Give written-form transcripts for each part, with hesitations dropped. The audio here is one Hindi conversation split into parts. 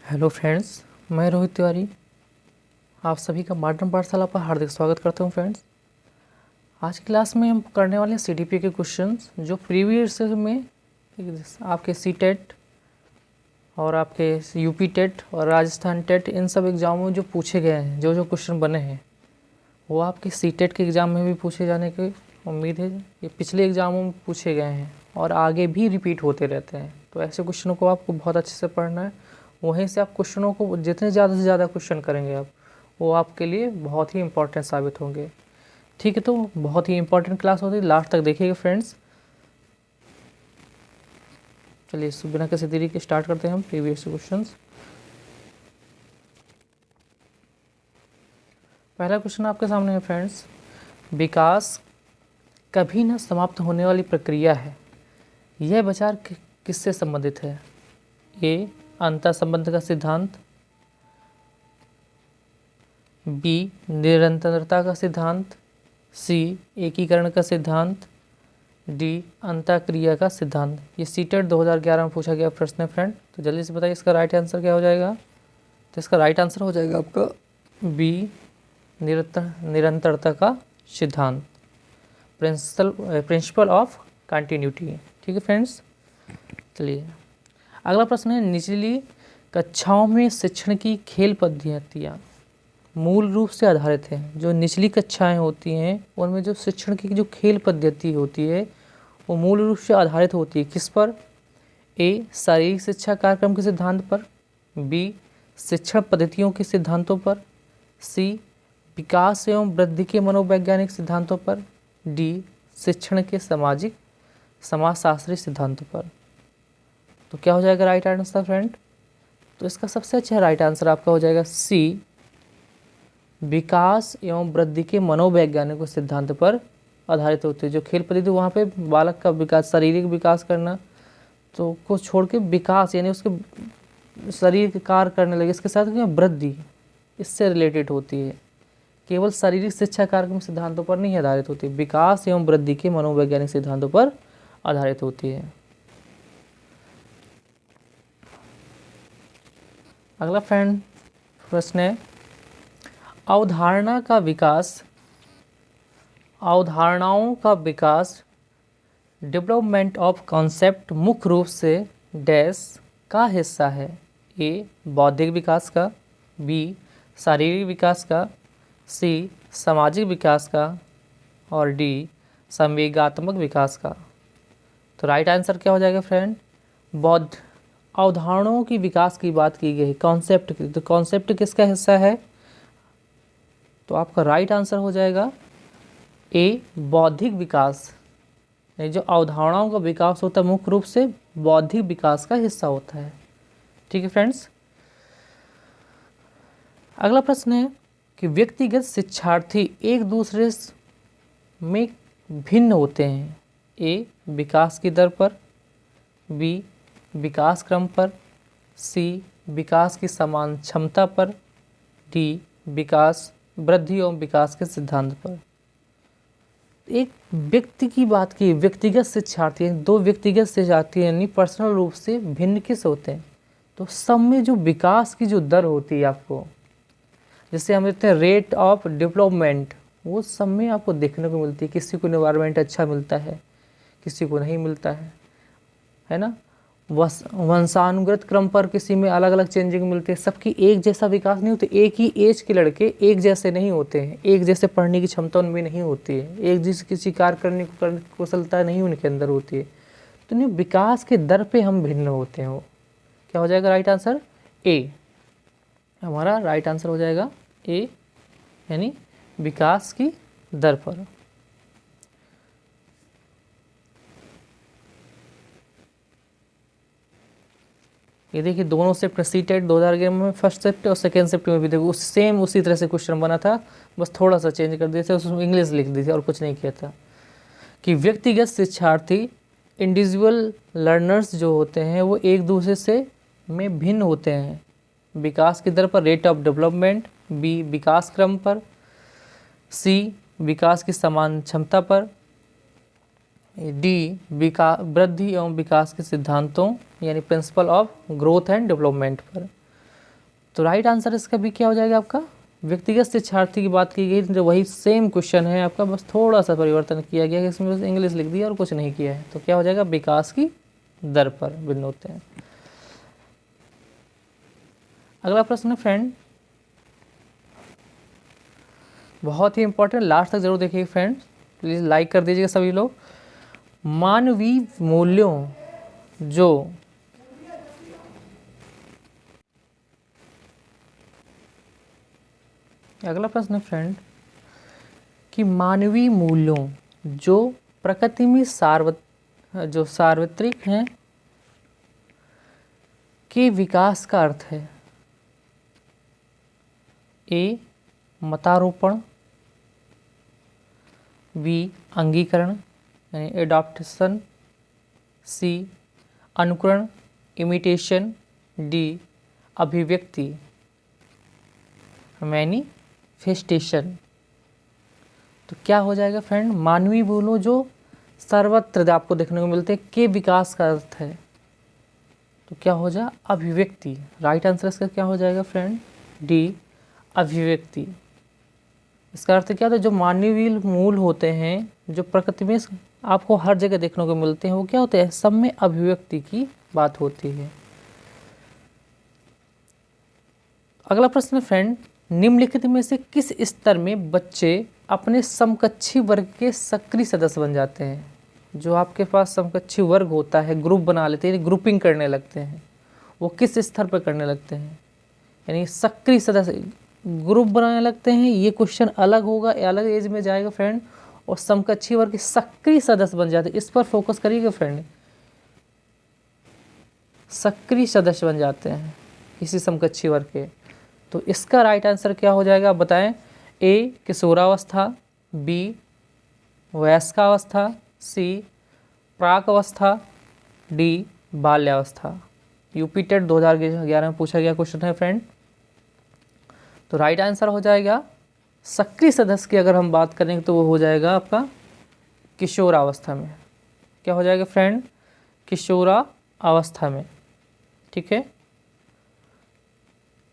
हेलो फ्रेंड्स, मैं रोहित तिवारी आप सभी का मॉडर्न पाठशाला पर हार्दिक स्वागत करता हूं। फ्रेंड्स, आज की क्लास में हम करने वाले हैं सीडीपी के क्वेश्चंस जो प्रीवियस में आपके सी टेट और आपके यूपी टेट और राजस्थान टेट इन सब एग्ज़ामों में जो पूछे गए हैं, जो जो क्वेश्चन बने हैं वो आपके सी टेट के एग्ज़ाम में भी पूछे जाने की उम्मीद है। ये पिछले एग्ज़ामों में पूछे गए हैं और आगे भी रिपीट होते रहते हैं, तो ऐसे क्वेश्चनों को आपको बहुत अच्छे से पढ़ना है। वहीं से आप क्वेश्चनों को जितने ज़्यादा से ज़्यादा क्वेश्चन करेंगे आप, वो आपके लिए बहुत ही इंपॉर्टेंट साबित होंगे। ठीक है, तो बहुत ही इंपॉर्टेंट क्लास होती है, लास्ट तक देखिएगा फ्रेंड्स। चलिए बिना किसी देरी के स्टार्ट करते हैं हम प्रीवियस क्वेश्चंस। पहला क्वेश्चन आपके सामने है फ्रेंड्स, विकास कभी न समाप्त होने वाली प्रक्रिया है, यह विचार किससे संबंधित है? ए अंतर संबंध का सिद्धांत, बी निरंतरता का सिद्धांत, सी एकीकरण का सिद्धांत, डी अंतःक्रिया का सिद्धांत। ये सीटेट 2011 में पूछा गया प्रश्न है फ्रेंड, तो जल्दी से बताइए इसका राइट आंसर क्या हो जाएगा। तो इसका राइट आंसर हो जाएगा आपका बी निरंतरता का सिद्धांत, प्रिंसिपल ऑफ कंटिन्यूटी। ठीक है फ्रेंड्स, चलिए अगला प्रश्न है, निचली कक्षाओं में शिक्षण की खेल पद्धतियाँ मूल रूप से आधारित हैं। जो निचली कक्षाएं होती हैं उनमें जो शिक्षण की जो खेल पद्धति होती है वो मूल रूप से आधारित होती है किस पर? ए शारीरिक शिक्षा कार्यक्रम के सिद्धांत पर, बी शिक्षण पद्धतियों के सिद्धांतों पर, सी विकास एवं वृद्धि के मनोवैज्ञानिक सिद्धांतों पर, डी शिक्षण के समाजशास्त्री सिद्धांतों पर। तो क्या हो जाएगा राइट आंसर फ्रेंड? तो इसका सबसे अच्छा राइट आंसर आपका हो जाएगा सी विकास एवं वृद्धि के मनोवैज्ञानिक सिद्धांत पर आधारित होते हैं। जो खेल पद्धति वहाँ पे बालक का विकास, शारीरिक विकास करना तो को छोड़ के विकास यानी उसके शरीर के कार्य करने लगे, इसके साथ वृद्धि इससे रिलेटेड होती है। केवल शारीरिक शिक्षा कार्यक्रम सिद्धांतों पर नहीं आधारित होती, विकास एवं वृद्धि के मनोवैज्ञानिक सिद्धांतों पर आधारित होती है। अगला फ्रेंड प्रश्न है, अवधारणाओं का विकास डेवलपमेंट ऑफ कॉन्सेप्ट मुख्य रूप से डैश का हिस्सा है? ए बौद्धिक विकास का, बी शारीरिक विकास का, सी सामाजिक विकास का और डी संवेगात्मक विकास का। तो राइट आंसर क्या हो जाएगा फ्रेंड? अवधारणाओं की विकास की बात की गई, कॉन्सेप्ट की, तो कॉन्सेप्ट किसका हिस्सा है? तो आपका राइट आंसर हो जाएगा ए बौद्धिक विकास। जो अवधारणाओं का विकास होता है मुख्य रूप से बौद्धिक विकास का हिस्सा होता है। ठीक है फ्रेंड्स, अगला प्रश्न है कि व्यक्तिगत शिक्षार्थी एक दूसरे में भिन्न होते हैं। ए विकास की दर पर, बी विकास क्रम पर, सी विकास की समान क्षमता पर, डी विकास वृद्धि एवं विकास के सिद्धांत पर। एक व्यक्ति की बात की, व्यक्तिगत शिक्षार्थी, दो व्यक्तिगत शिक्षार्थी यानी पर्सनल रूप से भिन्न किस होते हैं? तो सब में जो विकास की जो दर होती है आपको, जैसे हम कहते हैं रेट ऑफ डेवलपमेंट, वो सब में आपको देखने को मिलती है। किसी को एनवायरनमेंट अच्छा मिलता है, किसी को नहीं मिलता है ना। वंशानुगत क्रम पर किसी में अलग अलग चेंजिंग मिलते हैं। सबकी एक जैसा विकास नहीं होते, एक ही एज के लड़के एक जैसे नहीं होते हैं, एक जैसे पढ़ने की क्षमता उनमें नहीं होती है, एक जैसे किसी कार्य करने की कुशलता नहीं उनके अंदर होती है। तो नहीं, विकास के दर पे हम भिन्न होते हैं। वो क्या हो जाएगा राइट आंसर? ए हमारा राइट आंसर हो जाएगा ए, यानी विकास की दर पर। ये देखिए दोनों शिफ्ट सी टेट 2011 में फर्स्ट शिफ्ट और सेकेंड शिफ्ट में भी देखो उसी तरह से क्वेश्चन बना था, बस थोड़ा सा चेंज कर दिए थे, उसमें इंग्लिश लिख दी थी और कुछ नहीं किया था। कि व्यक्तिगत शिक्षार्थी इंडिविजुअल लर्नर्स जो होते हैं वो एक दूसरे से में भिन्न होते हैं। विकास की दर पर, रेट ऑफ डेवलपमेंट, बी विकास क्रम पर, सी विकास की समान क्षमता पर, डी वृद्धि एवं विकास के सिद्धांतों यानी principle of growth and development पर। तो राइट आंसर इसका भी क्या हो जाएगा आपका, व्यक्तिगत शिक्षार्थी की बात की गई, जो वही सेम क्वेश्चन है आपका, बस थोड़ा सा परिवर्तन किया गया है, इसमें बस इंग्लिश लिख दिया और कुछ नहीं किया है। तो क्या हो जाएगा, विकास की दर पर भिन्न होते हैं। अगला प्रश्न है फ्रेंड, बहुत ही इंपॉर्टेंट, लास्ट तक जरूर देखिए फ्रेंड, प्लीज़ लाइक कर दीजिएगा सभी लोग। मानवीय मूल्यों जो अगला प्रश्न है फ्रेंड कि मानवीय मूल्यों जो प्रकृति में सार्वत्रिक हैं के विकास का अर्थ है। ए मतारोपण, बी अंगीकरण यानी एडॉप्टेशन, सी अनुकरण इमिटेशन, डी अभिव्यक्ति मैनिफेस्टेशन। तो क्या हो जाएगा फ्रेंड, मानवीय मूल्यों जो सर्वत्र आपको देखने को मिलते हैं के विकास का अर्थ है। तो क्या हो जाए, अभिव्यक्ति। राइट आंसर इसका क्या हो जाएगा फ्रेंड, डी अभिव्यक्ति। इसका अर्थ क्या होता है, जो मानवीय मूल होते हैं जो प्रकृति में आपको हर जगह देखने को मिलते हैं, वो क्या होते हैं, सब में अभिव्यक्ति की बात होती है। अगला प्रश्न है फ्रेंड, निम्नलिखित में से किस स्तर में बच्चे अपने समकक्षी वर्ग के सक्रिय सदस्य बन जाते हैं। जो आपके पास समकक्षी वर्ग होता है, ग्रुप बना लेते हैं, ग्रुपिंग करने लगते हैं, वो किस स्तर पर करने लगते हैं, यानी सक्रिय सदस्य ग्रुप बनाने लगते हैं। ये क्वेश्चन अलग होगा, अलग एज में जाएगा फ्रेंड। और समकक्षी वर्ग के सक्रिय सदस्य बन जाते हैं, इस पर फोकस करिएगा फ्रेंड। सक्रिय सदस्य बन जाते हैं किसी समकक्षी वर्ग के। तो इसका राइट आंसर क्या हो जाएगा, आप बताएं। ए किशोरावस्था, बी वयस्कावस्था, सी प्राक अवस्था, डी बाल्यावस्था। यूपी टेट 2011 में पूछा गया क्वेश्चन है फ्रेंड। तो राइट आंसर हो जाएगा, सक्रिय सदस्य की अगर हम बात करेंगे तो वो हो जाएगा आपका किशोरावस्था में। क्या हो जाएगा फ्रेंड, किशोरावस्था में। ठीक है,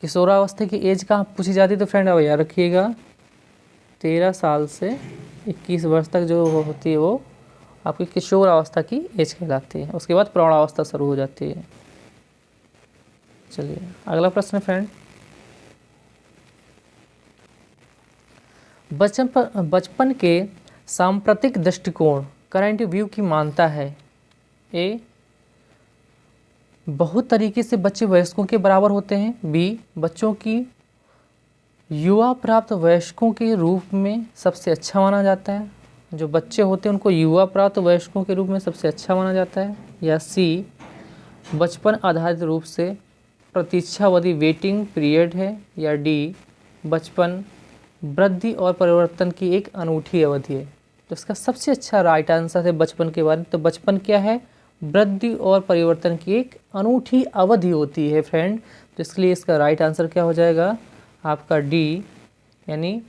किशोरावस्था की एज कहाँ पूछी जाती है तो फ्रेंड अब याद रखिएगा, 13 साल से 21 वर्ष तक जो होती है वो आपकी किशोरावस्था की एज कहलाती है। उसके बाद प्रौढ़ावस्था शुरू हो जाती है। चलिए अगला प्रश्न है फ्रेंड, बचपन के सांप्रतिक दृष्टिकोण करंट व्यू की मानता है। ए बहुत तरीके से बच्चे वयस्कों के बराबर होते हैं, बी बच्चों की युवा प्राप्त वयस्कों के रूप में सबसे अच्छा माना जाता है। जो बच्चे होते हैं उनको युवा प्राप्त वयस्कों के रूप में सबसे अच्छा माना जाता है। या सी बचपन आधारित रूप से प्रतीक्षावधि वेटिंग पीरियड है। या डी बचपन वृद्धि और परिवर्तन की एक अनूठी अवधि है। तो इसका सबसे अच्छा राइट आंसर है बचपन के बारे में। तो बचपन क्या है, वृद्धि और परिवर्तन की एक अनूठी अवधि होती है फ्रेंड। तो इसलिए इसका राइट आंसर क्या हो जाएगा आपका डी, यानी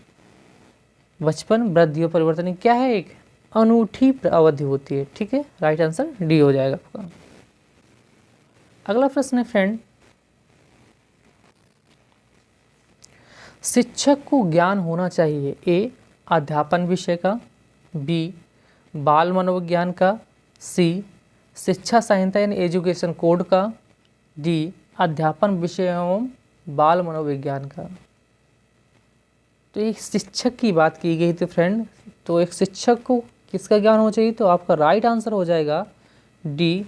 बचपन वृद्धि और परिवर्तन क्या है, एक अनूठी अवधि होती है। ठीक है, राइट आंसर डी हो जाएगा आपका। अगला प्रश्न है फ्रेंड, शिक्षक को ज्ञान होना चाहिए। ए अध्यापन विषय का, बी बाल मनोविज्ञान का, सी शिक्षा संहिता यानी एजुकेशन कोड का, डी अध्यापन विषय एवं बाल मनोविज्ञान का। तो एक शिक्षक की बात की गई थी फ्रेंड। तो एक शिक्षक को किसका ज्ञान होना चाहिए, तो आपका राइट आंसर हो जाएगा डी,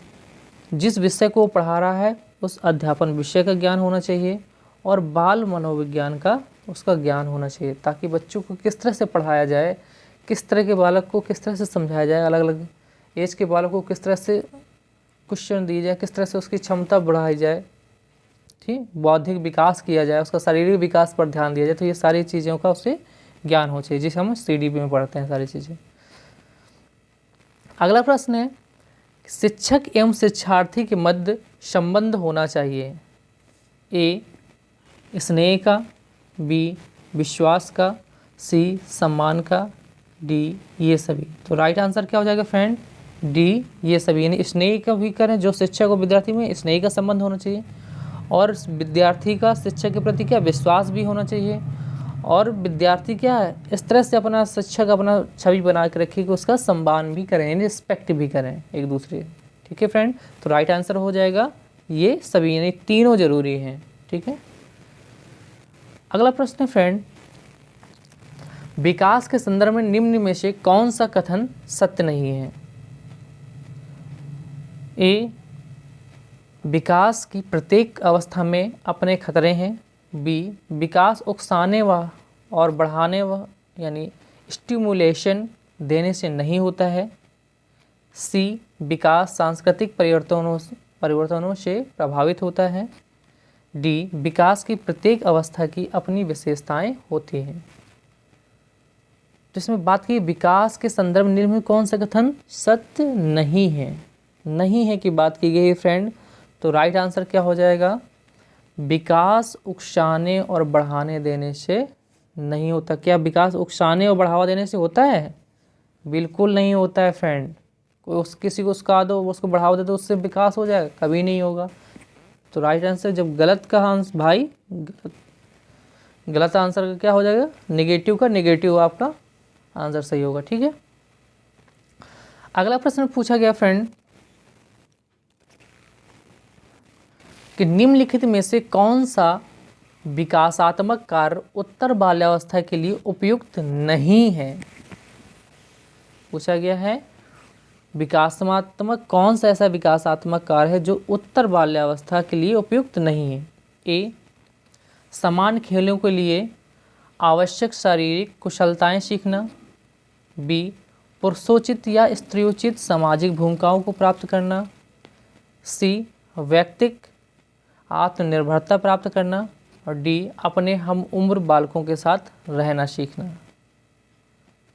जिस विषय को पढ़ा रहा है उस अध्यापन विषय का ज्ञान होना चाहिए और बाल मनोविज्ञान का उसका ज्ञान होना चाहिए, ताकि बच्चों को किस तरह से पढ़ाया जाए, किस तरह के बालक को किस तरह से समझाया जाए, अलग अलग एज के बालक को किस तरह से क्वेश्चन दिए जाए, किस तरह से उसकी क्षमता बढ़ाई जाए, ठीक, बौद्धिक विकास किया जाए, उसका शारीरिक विकास पर ध्यान दिया जाए। तो ये सारी चीज़ों का उसे ज्ञान हो चाहिए, जिसे हम CDP में पढ़ते हैं सारी चीज़ें। अगला प्रश्न है, शिक्षक एवं शिक्षार्थी के मध्य संबंध होना चाहिए। ए स्नेह का, बी विश्वास का, सी सम्मान का, डी ये सभी। तो राइट आंसर क्या हो जाएगा फ्रेंड, डी ये सभी, यानी स्नेह का भी करें, जो शिक्षक और विद्यार्थी में स्नेह का संबंध होना चाहिए और विद्यार्थी का शिक्षक के प्रति क्या विश्वास भी होना चाहिए, और विद्यार्थी क्या है इस तरह से अपना शिक्षक अपना छवि बना के रखे कि उसका सम्मान भी करें, रिस्पेक्ट भी करें एक दूसरे। ठीक है फ्रेंड, तो राइट आंसर हो जाएगा ये सभी, यानी तीनों जरूरी हैं। ठीक है, अगला प्रश्न है फ्रेंड, विकास के संदर्भ में निम्न में से कौन सा कथन सत्य नहीं है? ए, विकास की प्रत्येक अवस्था में अपने खतरे हैं। बी, विकास उकसाने व और बढ़ाने व यानी स्टिमुलेशन देने से नहीं होता है। सी, विकास सांस्कृतिक परिवर्तनों से प्रभावित होता है। डी, विकास की प्रत्येक अवस्था की अपनी विशेषताएं होती हैं। जिसमें बात की विकास के संदर्भ निम्न में कौन सा कथन सत्य नहीं है, नहीं है की बात की गई है फ्रेंड, तो राइट आंसर क्या हो जाएगा? विकास उकसाने और बढ़ाने देने से नहीं होता। क्या विकास उकसाने और बढ़ावा देने से होता है? बिल्कुल नहीं होता है फ्रेंड। कोई किसी को उकसा दो, उसको बढ़ावा दे दो, उससे विकास हो जाएगा? कभी नहीं होगा। तो राइट आंसर जब गलत कहा भाई, गलत आंसर का क्या हो जाएगा? नेगेटिव का नेगेटिव आपका आंसर सही होगा। ठीक है, अगला प्रश्न पूछा गया फ्रेंड कि निम्नलिखित में से कौन सा विकासात्मक कार्य उत्तर बाल्यावस्था के लिए उपयुक्त नहीं है? पूछा गया है विकासात्मक कौन सा ऐसा विकासात्मक कार्य है जो उत्तर बाल्यावस्था के लिए उपयुक्त नहीं है? ए, समान खेलों के लिए आवश्यक शारीरिक कुशलताएं सीखना। बी, पुरुषोचित या स्त्रियोचित सामाजिक भूमिकाओं को प्राप्त करना। सी, व्यक्तिक आत्मनिर्भरता प्राप्त करना। और डी, अपने हम उम्र बालकों के साथ रहना सीखना।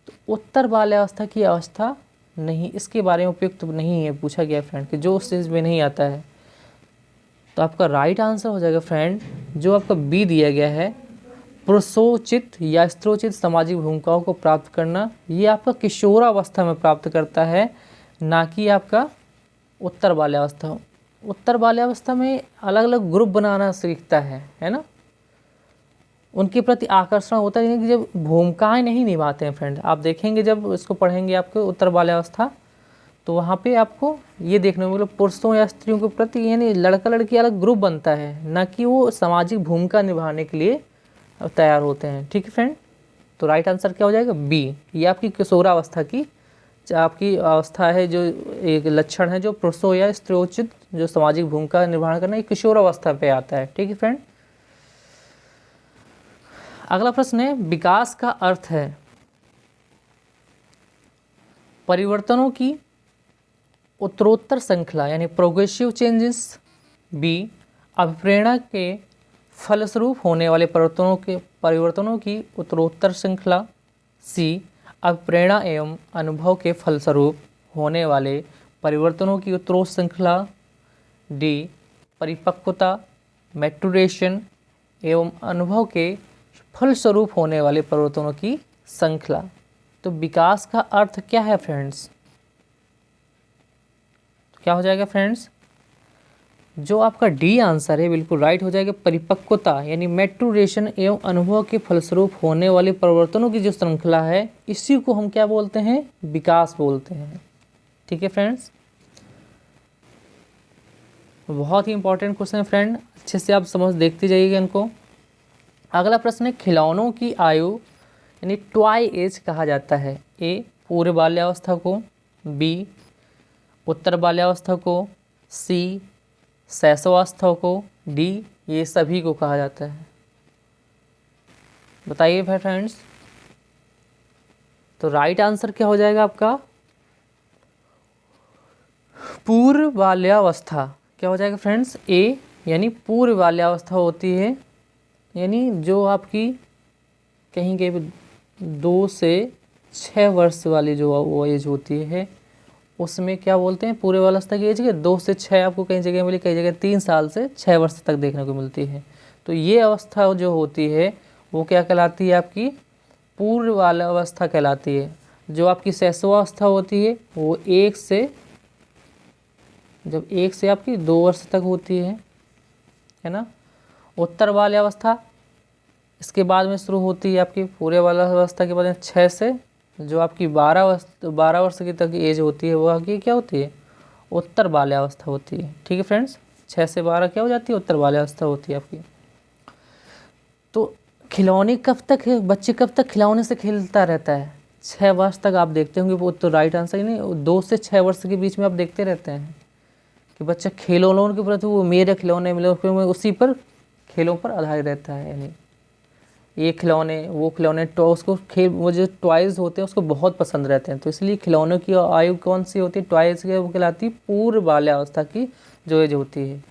तो उत्तर बाल्यावस्था की अवस्था नहीं, इसके बारे में उपयुक्त नहीं है पूछा गया फ्रेंड, कि जो उस चीज़ में नहीं आता है। तो आपका राइट आंसर हो जाएगा फ्रेंड जो आपका बी दिया गया है, पुरुषोचित या स्त्रोचित सामाजिक भूमिकाओं को प्राप्त करना। ये आपका किशोरावस्था में प्राप्त करता है, ना कि आपका उत्तर बाल्यावस्था। उत्तर बाल्यावस्था में अलग अलग ग्रुप बनाना सीखता है ना, उनके प्रति आकर्षण होता है, कि जब भूमिकाएं नहीं निभाते हैं फ्रेंड। आप देखेंगे जब इसको पढ़ेंगे आपके उत्तर बाल्यावस्था, तो वहाँ पे आपको ये देखने को मिलेगा पुरुषों या स्त्रियों के प्रति यानी लड़का लड़की अलग ग्रुप बनता है, ना कि वो सामाजिक भूमिका निभाने के लिए तैयार होते हैं। ठीक है फ्रेंड, तो राइट आंसर क्या हो जाएगा? बी। ये आपकी किशोरावस्था की आपकी अवस्था है, जो एक लक्षण है जो पुरुषों या स्त्रियोचित जो सामाजिक भूमिका निर्वहन करना, ये किशोरावस्था पे आता है। ठीक है फ्रेंड, अगला प्रश्न है, विकास का अर्थ है परिवर्तनों की उत्तरोत्तर श्रृंखला यानी प्रोग्रेसिव चेंजेस। बी, अभिप्रेरणा के फलस्वरूप होने वाले परिवर्तनों की उत्तरोत्तर श्रृंखला। सी, अभिप्रेरणा एवं अनुभव के फलस्वरूप होने वाले परिवर्तनों की उत्तरोत्तर श्रृंखला। डी, परिपक्वता मैट्यूरेशन एवं अनुभव के फलस्वरूप होने वाले परिवर्तनों की श्रृंखला। तो विकास का अर्थ क्या है फ्रेंड्स? क्या हो जाएगा फ्रेंड्स? जो आपका डी आंसर है बिल्कुल राइट हो जाएगा, परिपक्वता यानी मैट्यूरेशन एवं अनुभव के फलस्वरूप होने वाले परिवर्तनों की जो श्रृंखला है, इसी को हम क्या बोलते हैं? विकास बोलते हैं। ठीक है फ्रेंड्स, बहुत ही इंपॉर्टेंट क्वेश्चन है फ्रेंड, अच्छे से आप समझ देखते जाइएगा इनको। अगला प्रश्न है, खिलौनों की आयु यानी टॉय एज कहा जाता है। ए, पूर्व बाल्यावस्था को। बी, उत्तर बाल्यावस्था को। सी, शैशवावस्था को। डी, ये सभी को कहा जाता है। बताइए भाई फ्रेंड्स, तो राइट आंसर क्या हो जाएगा आपका? पूर्व बाल्यावस्था। क्या हो जाएगा फ्रेंड्स? ए, यानी पूर्व बाल्यावस्था होती है, यानी जो आपकी कहीं के 2 से 6 वर्ष वाली जो वो एज होती है, उसमें क्या बोलते हैं? पूर्व अवस्था की एज के 2 से 6 आपको कई जगह मिली, कई जगह 3 साल से 6 वर्ष तक देखने को मिलती है। तो ये अवस्था जो होती है वो क्या कहलाती है? आपकी पूर्व बाल्यावस्था कहलाती है। जो आपकी शैशवावस्था होती है वो 1 से आपकी 2 वर्ष तक होती है, है ना। उत्तर बाल्यावस्था इसके बाद में शुरू होती है आपकी पूरे बाल्यावस्था के बाद में 6 से जो आपकी 12 वर्ष की तक एज होती है वो आपकी क्या होती है, उत्तर बाल्यावस्था होती है। ठीक है फ्रेंड्स, 6 से 12 क्या हो जाती है, उत्तर बाल्यावस्था होती है आपकी। तो खिलौने कब तक है, बच्चे कब तक खिलौने से खेलता रहता है, 6 वर्ष तक आप देखते होंगे। वो तो राइट आंसर ही नहीं, 2 से 6 वर्ष के बीच में आप देखते रहते हैं कि बच्चा खिलौनों के प्रति वो मेरे खिलौने मिले उसी पर खेलों पर आधारित रहता है। यानी ये खिलौने वो खिलौने उसको खेल वो जो टॉयज़ होते हैं उसको बहुत पसंद रहते हैं। तो इसलिए खिलौनों की आयु कौन सी होती है, टॉयज़ की वो कहलाती है पूर्व बाल्यावस्था की जो एज होती है।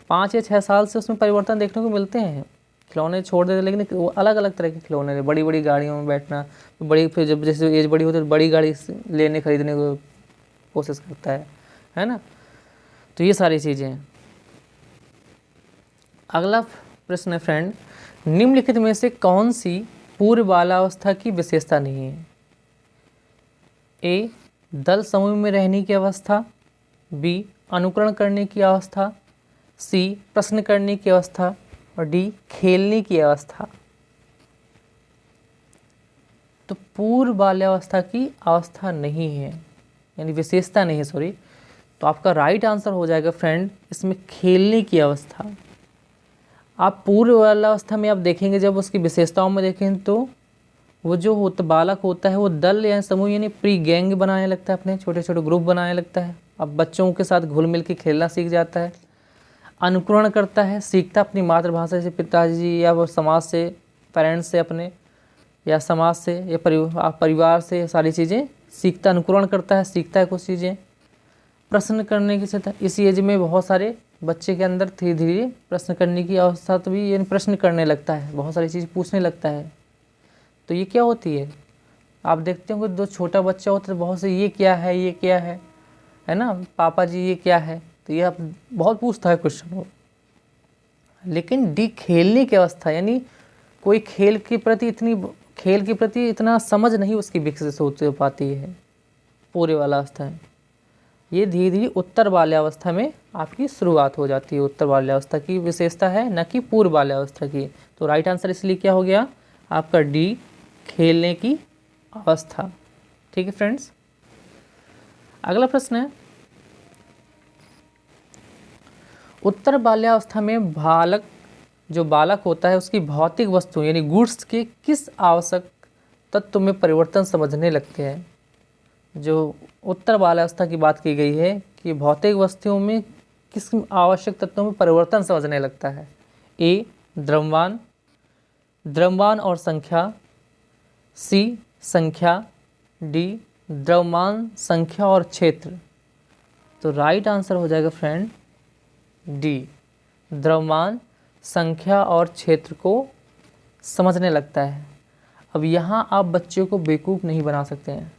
5 या 6 साल से उसमें परिवर्तन देखने को मिलते हैं, खिलौने छोड़ देते, लेकिन वो अलग अलग तरह के खिलौने, बड़ी बड़ी गाड़ियों में बैठना, तो बड़ी फिर जब जैसे एज बड़ी होती है तो बड़ी गाड़ी लेने खरीदने को कोशिश करता है ना। तो ये सारी चीज़ें हैं। अगला प्रश्न है फ्रेंड, निम्नलिखित में से कौन सी पूर्व बाल्यावस्था की विशेषता नहीं है। ए, दल समूह में रहने की अवस्था, बी, अनुकरण करने की अवस्था, सी, प्रश्न करने की अवस्था और डी, खेलने की अवस्था। तो पूर्व बाल्यावस्था की अवस्था नहीं है, यानी विशेषता नहीं है, सॉरी। तो आपका राइट आंसर हो जाएगा फ्रेंड इसमें खेलने की अवस्था। आप पूर्व बाल्यावस्था में आप देखेंगे, जब उसकी विशेषताओं में देखें तो वो जो बालक होता है वो दल या समूह यानी प्री गैंग बनाने लगता है, अपने छोटे छोटे ग्रुप बनाने लगता है। अब बच्चों के साथ घुल मिल के खेलना सीख जाता है, अनुकरण करता है, सीखता अपनी मातृभाषा से, पिताजी या वो समाज से, पेरेंट्स से अपने, या समाज से या परिवार से सारी चीज़ें सीखता, अनुकरण करता है, सीखता है कुछ चीज़ें। प्रश्न करने की क्षमता, इसी एज में बहुत सारे बच्चे के अंदर धीरे धीरे प्रश्न करने की अवस्था तो भी, यानी प्रश्न करने लगता है, बहुत सारी चीज़ पूछने लगता है। तो ये क्या होती है, आप देखते होंगे जो छोटा बच्चा होता है बहुत से ये क्या है, ये क्या है ना, पापा जी ये क्या है, तो ये आप बहुत पूछता है क्वेश्चन वो। लेकिन डी, खेलने की अवस्था, यानी कोई खेल के प्रति इतना समझ नहीं उसकी विकसित हो पाती है, पूरे वाला अवस्था है। ये धीरे धीरे उत्तर बाल्यावस्था में आपकी शुरुआत हो जाती है, उत्तर बाल्यावस्था की विशेषता है, न कि पूर्व बाल्यावस्था की। तो राइट आंसर इसलिए क्या हो गया आपका डी, खेलने की अवस्था। ठीक है फ्रेंड्स, अगला प्रश्न है, उत्तर बाल्यावस्था में बालक होता है उसकी भौतिक वस्तु यानी गुड्स के किस आवश्यक तत्व में परिवर्तन समझने लगते हैं। जो उत्तर बाल्यावस्था की बात की गई है कि भौतिक वस्तुओं में किस आवश्यक तत्वों में परिवर्तन समझने लगता है। ए, द्रव्यमान और संख्या, सी, संख्या, डी, द्रव्यमान, संख्या और क्षेत्र। तो राइट आंसर हो जाएगा फ्रेंड डी, द्रव्यमान, संख्या और क्षेत्र को समझने लगता है। अब यहाँ आप बच्चे को बेवकूफ़ नहीं बना सकते हैं,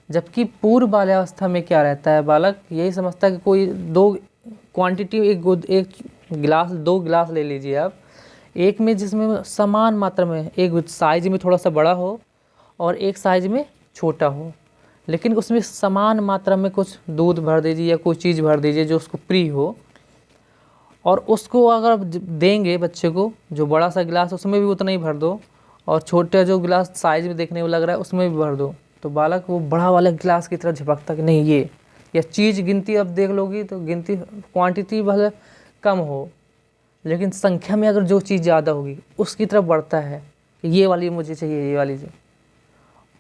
जबकि पूर्व बाल्यावस्था में क्या रहता है, बालक यही समझता है कि कोई दो क्वांटिटी, एक गिलास, 2 गिलास ले लीजिए आप, एक में जिसमें समान मात्रा में, एक साइज में थोड़ा सा बड़ा हो और एक साइज में छोटा हो, लेकिन उसमें समान मात्रा में कुछ दूध भर दीजिए या कोई चीज़ भर दीजिए जो उसको प्रिय हो, और उसको अगर देंगे बच्चे को जो बड़ा सा गिलास उसमें भी उतना ही भर दो, और छोटा जो गिलास साइज में देखने में लग रहा है उसमें भी भर दो, तो बालक वो बड़ा वाला गिलास की तरफ झपकता कि नहीं ये, या चीज़ गिनती अब देख लोगी तो गिनती क्वांटिटी भले कम हो लेकिन संख्या में अगर जो चीज़ ज़्यादा होगी उसकी तरफ बढ़ता है कि ये वाली मुझे चाहिए, ये वाली चाहिए।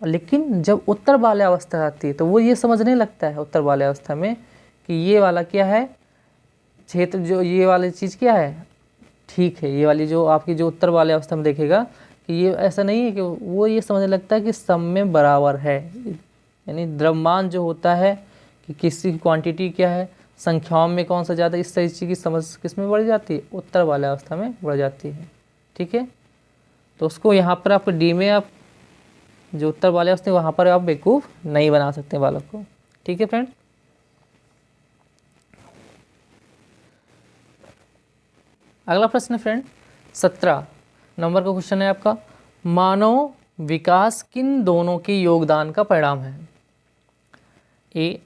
लेकिन जब उत्तर बाल्यावस्था आती है तो वो ये समझने लगता है उत्तर बाल्यावस्था में कि ये वाला क्या है, क्षेत्र, जो ये वाली चीज़ क्या है, ठीक है, ये वाली जो आपकी जो उत्तर बाल्यावस्था में देखेगा कि ये ऐसा नहीं है, कि वो ये समझने लगता है कि सब में बराबर है। यानी द्रव्यमान जो होता है कि किसी की क्वांटिटी क्या है, संख्याओं में कौन सा ज़्यादा, इस तरीके की समझ किस में बढ़ जाती है, उत्तर बाल्यावस्था में बढ़ जाती है। ठीक है, तो उसको यहाँ पर आपको डी में आप जो उत्तर बाल्यावस्था है वहाँ पर आप बेवकूफ़ नहीं बना सकते बालक को। ठीक है फ्रेंड, अगला प्रश्न है फ्रेंड 17 नंबर का क्वेश्चन है आपका, मानव विकास किन दोनों के योगदान का परिणाम है। ए,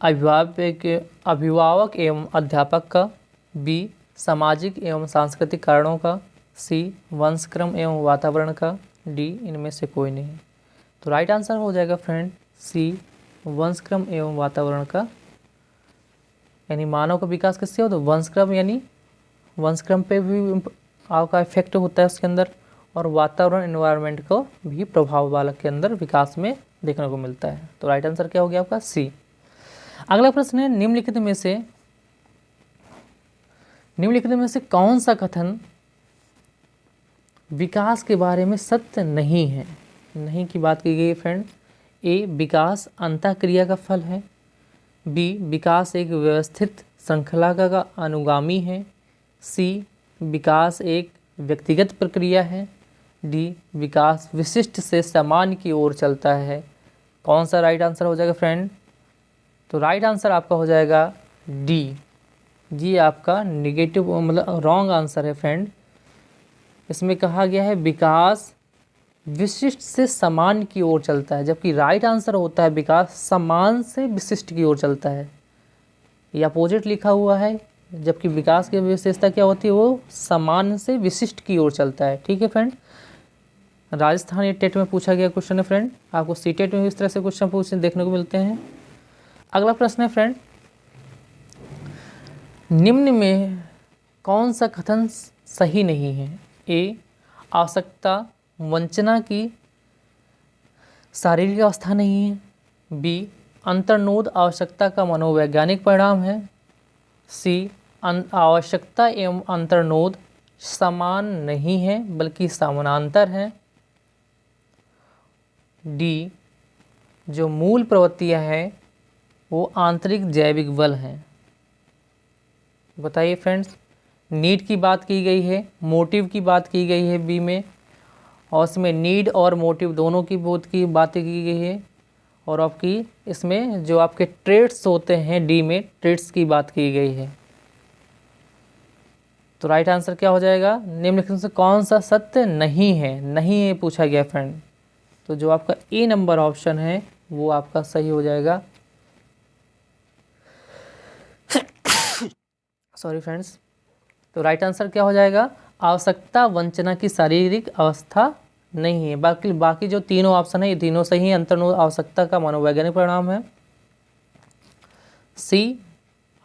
अभिभावक एवं अध्यापक का, बी, सामाजिक एवं सांस्कृतिक कारणों का, सी वंशक्रम एवं वातावरण का, डी इनमें से कोई नहीं। तो राइट आंसर हो जाएगा फ्रेंड सी वंशक्रम एवं वातावरण का। यानी मानव का विकास किससे हो, तो वंशक्रम, यानी वंशक्रम पे भी आपका इफेक्ट होता है उसके अंदर, और वातावरण एनवायरनमेंट को भी प्रभाव बालक के अंदर विकास में देखने को मिलता है। तो राइट आंसर क्या हो गया आपका सी। अगला प्रश्न है निम्नलिखित में से कौन सा कथन विकास के बारे में सत्य नहीं है। नहीं की बात की गई है फ्रेंड। ए विकास अंतःक्रिया का फल है, बी विकास एक व्यवस्थित श्रृंखला का अनुगामी है, सी विकास एक व्यक्तिगत प्रक्रिया है, डी विकास विशिष्ट से सामान्य की ओर चलता है। कौन सा राइट आंसर हो जाएगा फ्रेंड, तो राइट आंसर आपका हो जाएगा डी। ये आपका निगेटिव मतलब रॉन्ग आंसर है फ्रेंड। इसमें कहा गया है विकास विशिष्ट से सामान्य की ओर चलता है, जबकि राइट आंसर होता है विकास सामान्य से विशिष्ट की ओर चलता है। ये अपोजिट लिखा हुआ है, जबकि विकास की विशेषता क्या होती है, वो सामान्य से विशिष्ट की ओर चलता है। ठीक है फ्रेंड। राजस्थान ये टेट में पूछा गया क्वेश्चन है फ्रेंड। आपको सी टेट में इस तरह से क्वेश्चन पूछने देखने को मिलते हैं। अगला प्रश्न है फ्रेंड, निम्न में कौन सा कथन सही नहीं है। ए आवश्यकता वंचना की शारीरिक अवस्था नहीं है, बी अंतर्नोद आवश्यकता का मनोवैज्ञानिक परिणाम है, सी आवश्यकता एवं अंतर्नोद समान नहीं है बल्कि समानांतर है, डी जो मूल प्रवृत्तियां हैं वो आंतरिक जैविक बल हैं। बताइए फ्रेंड्स, नीड की बात की गई है, मोटिव की बात की गई है बी में, और इसमें नीड और मोटिव दोनों की बोध की बातें की गई है, और आपकी इसमें जो आपके ट्रेड्स होते हैं डी में ट्रेड्स की बात की गई है। तो राइट आंसर क्या हो जाएगा, निम्नलिखित से कौन सा सत्य नहीं है। नहीं है पूछा गया फ्रेंड, तो जो आपका ए नंबर ऑप्शन है वो आपका सही हो जाएगा। Sorry friends. तो राइट आंसर क्या हो जाएगा, आवश्यकता वंचना की शारीरिक अवस्था नहीं है। बाकी जो तीनों ऑप्शन है ये तीनों सही है। अंतर्नोद आवश्यकता का मनोवैज्ञानिक परिणाम है, सी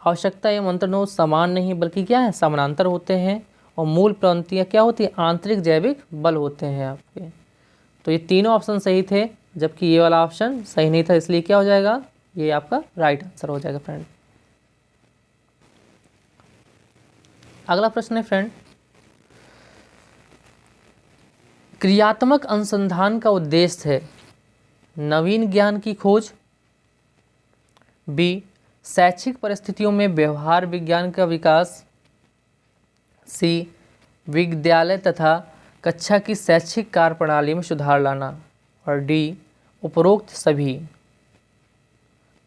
आवश्यकता एवं अंतर्नोद समान नहीं बल्कि क्या है समानांतर होते हैं, और मूल प्रवृत्तियाँ क्या होती है आंतरिक जैविक बल होते हैं आपके। तो ये तीनों ऑप्शन सही थे, जबकि ये वाला ऑप्शन सही नहीं था, इसलिए क्या हो जाएगा, ये आपका राइट आंसर हो जाएगा फ्रेंड। अगला प्रश्न है फ्रेंड, क्रियात्मक अनुसंधान का उद्देश्य है नवीन ज्ञान की खोज, बी शैक्षिक परिस्थितियों में व्यवहार विज्ञान का विकास, सी विद्यालय तथा कक्षा की शैक्षिक कार्यप्रणाली में सुधार लाना, और डी उपरोक्त सभी।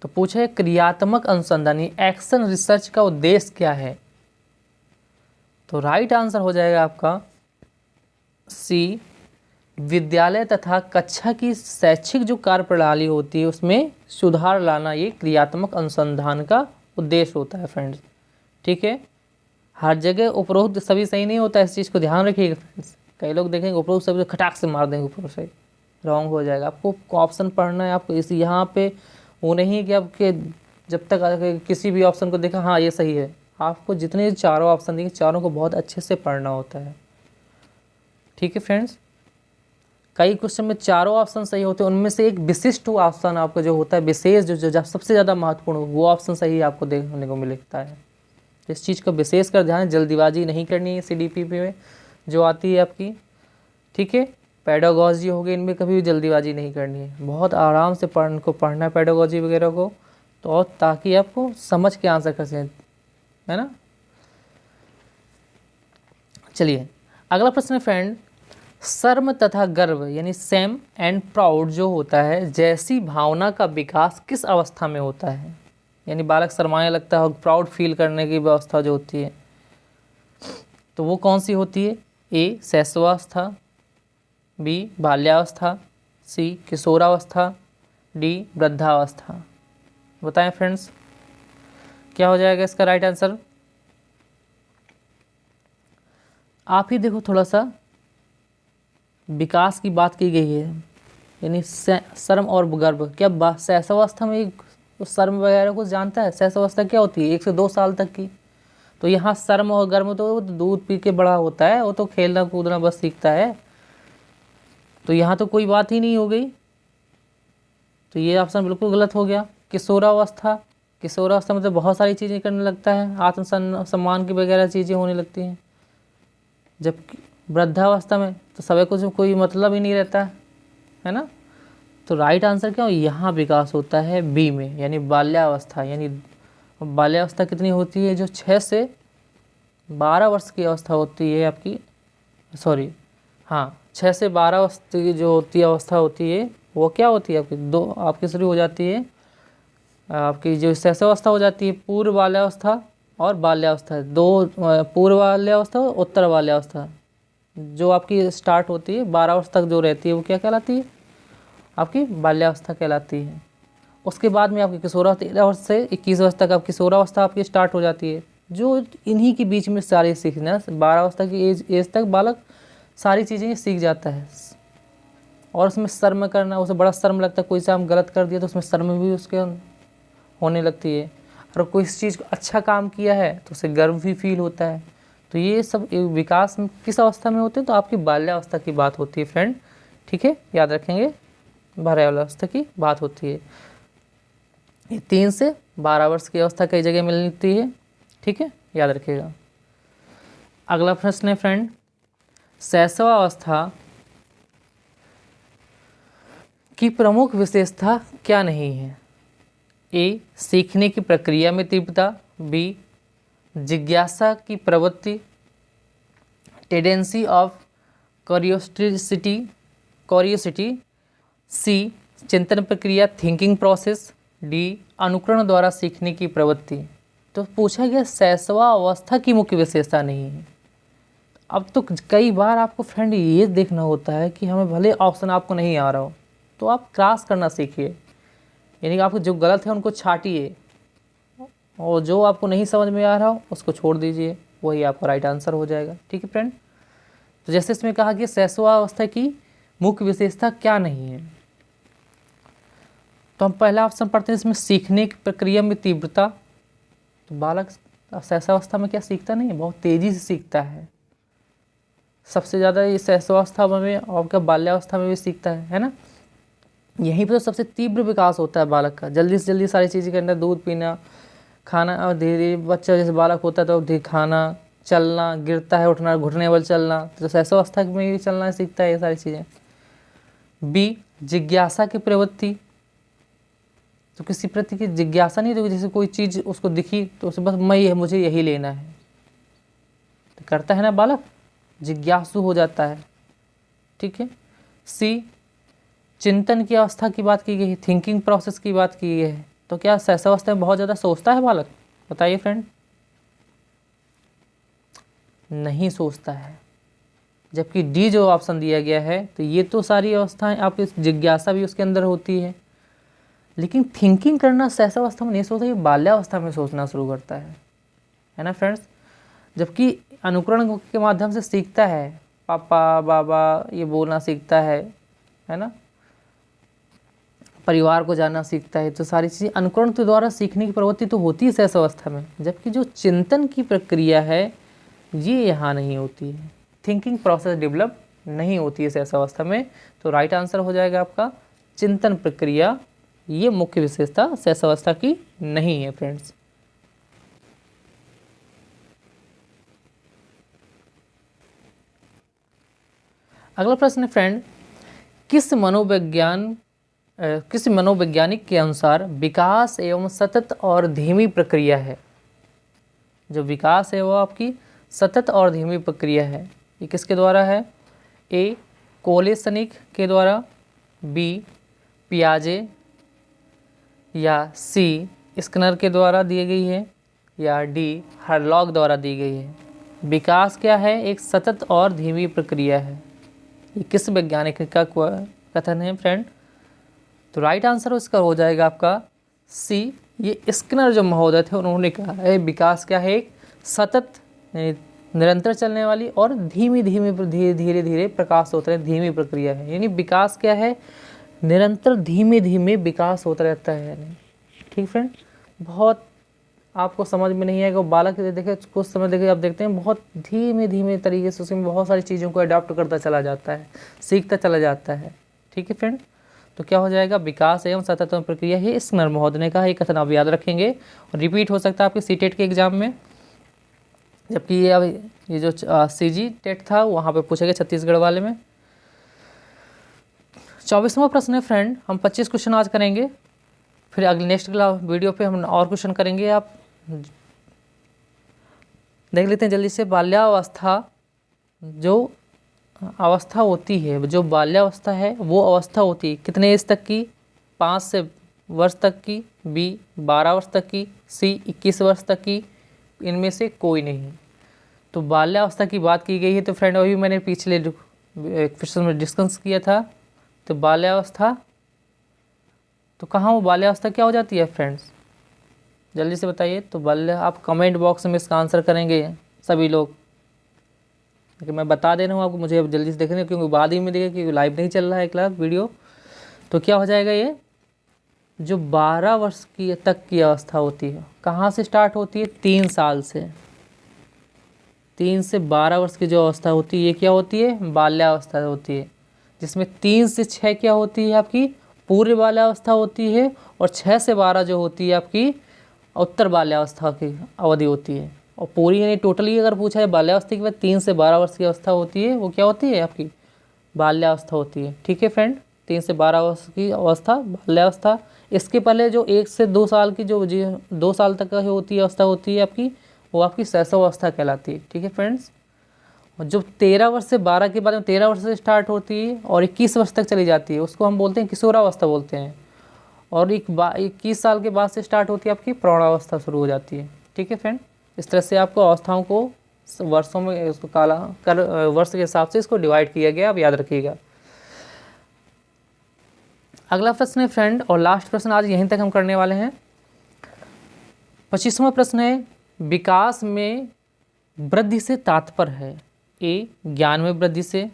तो पूछे क्रियात्मक अनुसंधान एक्शन रिसर्च का उद्देश्य क्या है। तो राइट आंसर हो जाएगा आपका सी विद्यालय तथा कक्षा की शैक्षिक जो कार्यप्रणाली होती है उसमें सुधार लाना, ये क्रियात्मक अनुसंधान का उद्देश्य होता है फ्रेंड्स। ठीक है, हर जगह उपरोक्त सभी सही नहीं होता है, इस चीज़ को ध्यान रखिएगा फ्रेंड्स। कई लोग देखेंगे उपरोक्त सभी खटाक से मार देंगे ऊपर से, रॉन्ग हो जाएगा। आपको ऑप्शन पढ़ना है, आपको इस यहाँ पे वो नहीं है कि आपके जब तक किसी भी ऑप्शन को देखा हाँ ये सही है, आपको जितने चारों ऑप्शन देंगे चारों को बहुत अच्छे से पढ़ना होता है। ठीक है फ्रेंड्स, कई क्वेश्चन में चारों ऑप्शन सही होते हैं, उनमें से एक विशिष्ट ऑप्शन आपका जो होता है विशेष जो सबसे ज़्यादा महत्वपूर्ण वो ऑप्शन सही आपको देखने को मिलता है। इस चीज़ का विशेष कर ध्यान, जल्दीबाजी नहीं करनी है CDP में जो आती है आपकी। ठीक है, पेडागॉजी हो गई, इनमें कभी भी जल्दीबाजी नहीं करनी है, बहुत आराम से पढ़ना है पेडागॉजी वगैरह को, तो ताकि आपको समझ के आंसर कर सकें, है ना। चलिए अगला प्रश्न है फ्रेंड, शर्म तथा गर्व यानी सेम एंड प्राउड जो होता है जैसी भावना का विकास किस अवस्था में होता है। यानी बालक शर्माने लगता है और प्राउड फील करने की व्यवस्था जो होती है तो वो कौन सी होती है। ए शैशवावस्था, बी बाल्यावस्था, सी किशोरावस्था, डी वृद्धावस्था। बताएं फ्रेंड्स क्या हो जाएगा इसका राइट आंसर। आप ही देखो थोड़ा सा, विकास की बात की गई है, यानी श्रम और गर्भ, क्या शैशवावस्था में श्रम वगैरह कुछ जानता है? शैशवावस्था क्या होती है? 1 से 2 साल तक की। तो यहाँ श्रम और गर्भ तो दूध पी के बड़ा होता है, वो तो खेलना कूदना बस सीखता है, तो यहाँ तो कोई बात ही नहीं हो गई। तो ये ऑप्शन बिल्कुल गलत हो गया। किशोरावस्था, किशोरावस्था में तो बहुत सारी चीज़ें करने लगता है, आत्म सम्मान की वगैरह चीज़ें होने लगती हैं। जबकि वृद्धावस्था में तो सभी कुछ कोई मतलब ही नहीं रहता है ना। तो राइट आंसर क्या हो, यहाँ विकास होता है बी में, यानी बाल्यावस्था। यानी बाल्यावस्था कितनी होती है? जो 6 से 12 वर्ष की अवस्था होती है आपकी, सॉरी हाँ, 6 से 12 वर्ष की जो होती है अवस्था होती है, वो क्या होती है आपकी? दो आपकी शुरू हो जाती है आपकी जो शैशवावस्था हो जाती है, पूर्व बाल्यावस्था और बाल्यावस्था, दो पूर्व बाल्यावस्था और उत्तर बाल्यावस्था जो आपकी स्टार्ट होती है 12 वर्ष तक जो रहती है, वो क्या कहलाती है? आपकी बाल्यावस्था कहलाती है। उसके बाद में आपकी किशोरावस्था 13 वर्ष से 21 वर्ष तक आपकी किशोरावस्था आपकी स्टार्ट हो जाती है, जो इन्हीं के बीच में सारी सीखना, 12 वर्ष तक की एज तक बालक सारी चीज़ें सीख जाता है। और उसमें शर्म करना, उसे बड़ा शर्म लगता है, कोई से हम गलत कर दिया तो उसमें शर्म भी उसके होने लगती है, और कोई चीज़ को अच्छा काम किया है तो उसे गर्व भी फील होता है। तो ये सब विकास में किस अवस्था में होते हैं? तो आपकी बाल्यावस्था की बात होती है फ्रेंड, ठीक है, याद रखेंगे, बाल्यावस्था की बात होती है। ये 3 से 12 वर्ष की अवस्था कई जगह मिलती है, ठीक है, याद रखिएगा। अगला प्रश्न है फ्रेंड, शैशवावस्था की प्रमुख विशेषता क्या नहीं है? ए, सीखने की प्रक्रिया में तीव्रता, बी, जिज्ञासा की प्रवृत्ति, टेंडेंसी ऑफ क्यूरियोसिटी, सी, चिंतन प्रक्रिया थिंकिंग प्रोसेस, डी, अनुकरण द्वारा सीखने की प्रवृत्ति। तो पूछा गया शैशवावस्था की मुख्य विशेषता नहीं है। अब तो कई बार आपको फ्रेंड ये देखना होता है कि हमें भले ऑप्शन आपको नहीं आ रहा हो तो आप क्रॉस करना सीखिए, यानी कि आपको जो गलत है उनको छाटिए, और जो आपको नहीं समझ में आ रहा हो उसको छोड़ दीजिए, वही आपका राइट आंसर हो जाएगा, ठीक है फ्रेंड। तो जैसे इसमें कहा कि शैशवावस्था की मुख्य विशेषता क्या नहीं है, तो हम पहला ऑप्शन पढ़ते हैं, इसमें सीखने की प्रक्रिया में तीव्रता। तो बालक शैशवावस्था में क्या सीखता नहीं है? बहुत तेज़ी से सीखता है, सबसे ज़्यादा ये शैशवावस्था में और क्या बाल्यावस्था में भी सीखता है ना। यहीं पर तो सबसे तीव्र विकास होता है बालक का, जल्दी से जल्दी सारी चीज़ें करना, दूध पीना, खाना, और धीरे धीरे बच्चा जैसे बालक होता है तो धीरे खाना, चलना, गिरता है उठना, घुटने बल चलना, तो शैशवावस्था में भी चलना सीखता है ये सारी चीज़ें। बी, जिज्ञासा की प्रवृत्ति, तो किसी प्रति की जिज्ञासा नहीं, तो जैसे कोई चीज़ उसको दिखी तो उसे बस मुझे यही लेना है, तो करता है ना बालक, जिज्ञासु हो जाता है, ठीक है। सी, चिंतन की अवस्था की बात की गई है, थिंकिंग प्रोसेस की बात की गई है, तो क्या शैशवावस्था में बहुत ज़्यादा सोचता है बालक? बताइए फ्रेंड, नहीं सोचता है। जबकि डी जो ऑप्शन दिया गया है, तो ये तो सारी अवस्थाएं आप इस जिज्ञासा भी उसके अंदर होती है, लेकिन थिंकिंग करना शैशवावस्था में नहीं सोचता, ये बाल्यावस्था में सोचना शुरू करता है ना फ्रेंड्स। जबकि अनुकरण के माध्यम से सीखता है, पापा बाबा ये बोलना सीखता है ना, परिवार को जानना सीखता है, तो सारी चीज़ें अनुकरण के द्वारा सीखने की प्रवृत्ति तो होती है शैशवावस्था में। जबकि जो चिंतन की प्रक्रिया है ये यहाँ नहीं होती है, थिंकिंग प्रोसेस डेवलप नहीं होती है शैशवावस्था में। तो राइट आंसर हो जाएगा आपका चिंतन प्रक्रिया, ये मुख्य विशेषता शैशवावस्था की नहीं है फ्रेंड्स। अगला प्रश्न है फ्रेंड, किस मनोवैज्ञानिक के अनुसार विकास एवं सतत और धीमी प्रक्रिया है? जो विकास है वो आपकी सतत और धीमी प्रक्रिया है, ये किसके द्वारा है? ए, कोलेसनिक के द्वारा, बी, पियाजे, या सी, स्किनर के द्वारा दी गई है, या डी, हरलॉग द्वारा दी गई है। विकास क्या है? एक सतत और धीमी प्रक्रिया है, ये किस वैज्ञानिक का कथन है फ्रेंड? तो राइट आंसर इसका हो जाएगा आपका सी, ये स्किनर जो महोदय थे उन्होंने कहा है विकास क्या है? एक सतत निरंतर चलने वाली और धीरे धीरे प्रकाश होता है, धीमी प्रक्रिया है। यानी विकास क्या है, निरंतर धीमे धीमे विकास होता रहता है। ठीक फ्रेंड, बहुत आपको समझ में नहीं आएगा, बालक देखे कुछ समय देखे आप देखते हैं बहुत धीमे धीमे तरीके से उसमें बहुत सारी चीज़ों को अडॉप्ट करता चला जाता है, सीखता चला जाता है। ठीक है फ्रेंड, तो क्या हो जाएगा, विकास एवं सतत प्रक्रिया ही इस नर महोदय का एक कथन आप याद रखेंगे और रिपीट हो सकता है आपके सीटेट के एग्जाम में। जबकि ये जो सीजी टेट था वहाँ पे पूछा गया छत्तीसगढ़ वाले में। 24वां प्रश्न है फ्रेंड, हम 25 क्वेश्चन आज करेंगे, फिर अगले नेक्स्ट वीडियो पे हम और क्वेश्चन करेंगे। आप देख लेते हैं जल्दी से। बाल्यावस्था जो अवस्था होती है, जो बाल्यावस्था है वो अवस्था होती है कितने एज तक की, 5 वर्ष तक की, बी 12 वर्ष तक की, सी 21 वर्ष तक की, इनमें से कोई नहीं। तो बाल्यावस्था की बात की गई है तो फ्रेंड वही मैंने पिछले क्वेश्चन में डिस्कस किया था। तो बाल्यावस्था, तो कहाँ वो बाल्यावस्था क्या हो जाती है फ्रेंड्स, जल्दी से बताइए। तो बाल्य, आप कमेंट बॉक्स में इसका आंसर करेंगे सभी लोग, क्योंकि मैं बता दे रहा हूँ आपको, मुझे अब जल्दी से देखने, क्योंकि बाद ही में देखें क्योंकि लाइव नहीं चल रहा है क्लास वीडियो। तो क्या हो जाएगा, ये जो 12 वर्ष की तक की अवस्था होती है कहाँ से स्टार्ट होती है, 3 साल से। 3 से 12 वर्ष की जो अवस्था होती है ये क्या होती है, बाल्यावस्था होती है, जिसमें 3 से 6 क्या होती है आपकी पूर्व बाल्यावस्था होती है, और 6 से 12 जो होती है आपकी उत्तर बाल्यावस्था की अवधि होती है। और पूरी यानी टोटली अगर पूछा है बाल्यावस्था के बाद 3 से 12 वर्ष की अवस्था होती है, वो क्या होती है आपकी बाल्यावस्था होती है। ठीक है फ्रेंड, 3 से 12 वर्ष की अवस्था बाल्यावस्था। इसके पहले जो 1 से 2 साल की जो 2 साल तक का होती है अवस्था होती है आपकी, वो आपकी शैशवावस्था कहलाती है। ठीक है फ्रेंड्स, और जो 13 वर्ष से 12 के बाद में 13 वर्ष से स्टार्ट होती है और 21 वर्ष तक चली जाती है, उसको हम बोलते हैं किशोरावस्था बोलते हैं। और 21 साल के बाद से स्टार्ट होती है आपकी प्रौढ़ावस्था शुरू हो जाती है। ठीक है फ्रेंड, इस तरह से आपको अवस्थाओं को वर्षों में उसको वर्ष के हिसाब से इसको डिवाइड किया गया, आप याद रखिएगा। अगला प्रश्न है फ्रेंड, और लास्ट प्रश्न आज यहीं तक हम करने वाले हैं। 25वां प्रश्न है, विकास में वृद्धि से तात्पर्य है, ए ज्ञान में वृद्धि से,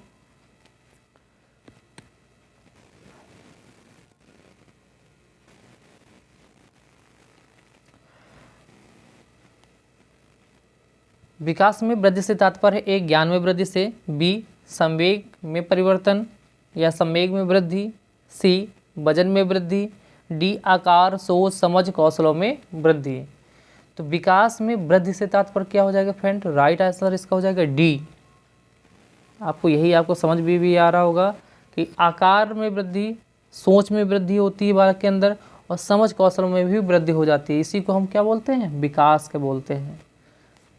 विकास में वृद्धि से तात्पर्य है, ए ज्ञान में वृद्धि से, बी संवेग में परिवर्तन या संवेग में वृद्धि, सी वजन में वृद्धि, डी आकार सोच समझ कौशलों में वृद्धि। तो विकास में वृद्धि से तात्पर्य क्या हो जाएगा फ्रेंड, राइट आंसर इसका हो जाएगा डी। आपको यही आपको समझ भी आ रहा होगा कि आकार में वृद्धि, सोच में वृद्धि होती है बालक के अंदर, और समझ कौशलों में भी वृद्धि हो जाती है। इसी को हम क्या बोलते हैं, विकास के बोलते हैं।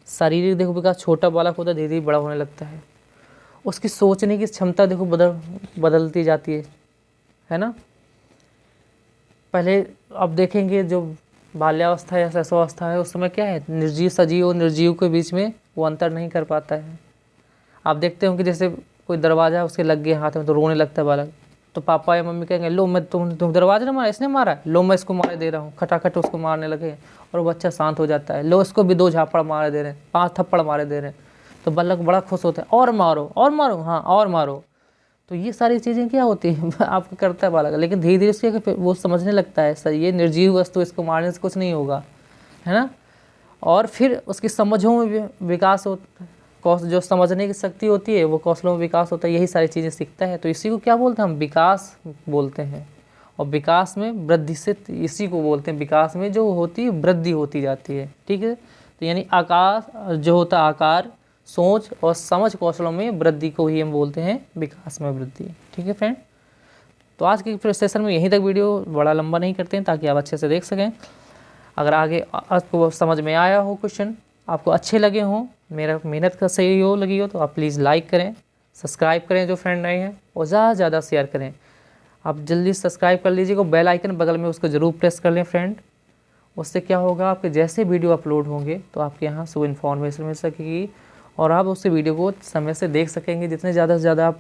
शारीरिक देखो विकास, छोटा बालक होता है धीरे धीरे बड़ा होने लगता है, उसकी सोचने की क्षमता देखो बदलती जाती है ना। पहले अब देखेंगे जो बाल्यावस्था या शैशवावस्था है उस समय क्या है, निर्जीव सजीव और निर्जीव के बीच में वो अंतर नहीं कर पाता है। आप देखते हो कि जैसे कोई दरवाज़ा उसके लग गया हाथ में तो रोने लगता है बालक, तो पापा या मम्मी कहेंगे लो मैं तुम दरवाजा ने मारा, इसने मारा, लो मैं इसको मारे दे रहा हूँ, खटाखट उसको मारने लगे और वो बच्चा शांत हो जाता है। लो इसको भी 2 झापड़ मारे दे रहे हैं, 5 थप्पड़ मारे दे रहे हैं, तो बालक बड़ा खुश होता है, और मारो और मारो, हाँ और मारो। तो ये सारी चीज़ें क्या होती हैं आपको करता है बालक, लेकिन धीरे धीरे उसके वो समझने लगता है सर ये निर्जीव वस्तु, इसको मारने से कुछ नहीं होगा, है ना। और फिर उसकी समझों में भी विकास होता है, जो समझने की शक्ति होती है वो कौशलों में विकास होता है, यही सारी चीज़ें सीखता है। तो इसी को क्या बोलते हैं हम, विकास बोलते हैं। और विकास में वृद्धि से, इसी को बोलते हैं विकास में जो होती है वृद्धि होती जाती है। ठीक है, तो यानी आकार जो होता है, आकार सोच और समझ कौशलों में वृद्धि को ही हम बोलते हैं विकास में वृद्धि। ठीक है फ्रेंड, तो आज के सेशन में यहीं तक, वीडियो बड़ा लंबा नहीं करते हैं ताकि आप अच्छे से देख सकें। अगर आगे आपको समझ में आया हो, क्वेश्चन आपको अच्छे लगे हों, मेरा मेहनत का सही हो लगी हो, तो आप प्लीज़ लाइक करें, सब्सक्राइब करें जो फ्रेंड नए हैं, और ज़्यादा से ज़्यादा शेयर करें। आप जल्दी सब्सक्राइब कर लीजिएगा, बेल आइकन बगल में उसको ज़रूर प्रेस कर लें फ्रेंड। उससे क्या होगा, आपके जैसे वीडियो अपलोड होंगे तो आपके यहाँ सुबह इन्फॉर्मेशन मिल सकेगी और आप उससे वीडियो को समय से देख सकेंगे। जितने ज़्यादा से ज़्यादा आप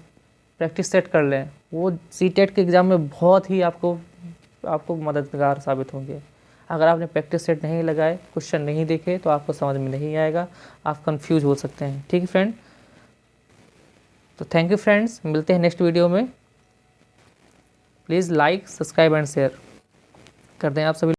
प्रैक्टिस सेट कर लें, वो सीटेट के एग्ज़ाम में बहुत ही आपको मददगार साबित होंगे। अगर आपने प्रैक्टिस सेट नहीं लगाए, क्वेश्चन नहीं देखे, तो आपको समझ में नहीं आएगा, आप कंफ्यूज हो सकते हैं। ठीक है फ्रेंड, तो थैंक यू फ्रेंड्स, मिलते हैं नेक्स्ट वीडियो में। Please like, subscribe and share कर दें आप सभी।